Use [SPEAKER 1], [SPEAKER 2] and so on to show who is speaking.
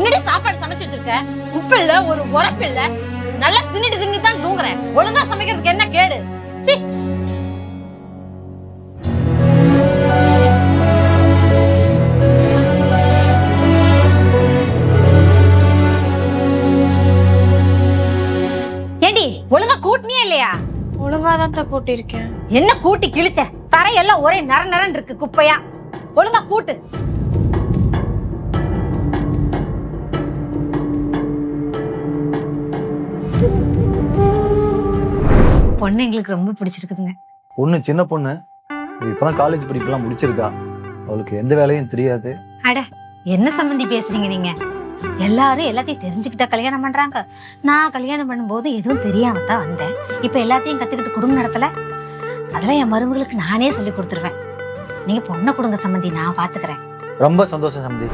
[SPEAKER 1] என்னடி சாப்பாடு சமைச்சு வச்சிருக்க? உப்பு இல்ல, ஒரு உரப்பு இல்ல. நல்லா தின்னுட்டு தான் தூங்குறேன். ஒழுங்கா சமைக்கிறதுக்கு என்ன கேடு? சீ. ஏண்டி ஒழுங்கா கூட்டினியே இல்லையா?
[SPEAKER 2] ஒழுங்காதான் கூட்டிருக்கேன்.
[SPEAKER 1] என்ன கூட்டி கிழிச்ச? தரையெல்லாம் ஒரே நர நரன் இருக்கு குப்பையா. ஒழுங்கா கூட்டு. பொண்ணு எங்களுக்கு ரொம்ப பிடிச்சிருக்குதுங்க.
[SPEAKER 3] பொண்ணு சின்ன பொண்ணு, இப்பதான் காலேஜ் படிப்பெல்லாம் முடிச்சிருக்கா. அவளுக்கு எந்த வேலையும் தெரியாது.
[SPEAKER 1] அட என்ன சம்பந்தி பேசுறீங்க நீங்க? எல்லாரும் எல்லாத்தையும் தெரிஞ்சுக்கிட்டா கல்யாணம் பண்றாங்க. நான் கல்யாணம் பண்ணும்போது எதுவும் தெரியாம தான் வந்தேன். இப்ப எல்லாத்தையும் கத்துக்கிட்டு குடும்பம் நடத்தல. அதெல்லாம் என் மருமகளுக்கு நானே சொல்லி கொடுத்துருவேன். நீங்க பொண்ணை கொடுங்க சம்பந்தி, நான் பாத்துக்கிறேன்.
[SPEAKER 3] ரொம்ப சந்தோஷம் சம்பந்தி.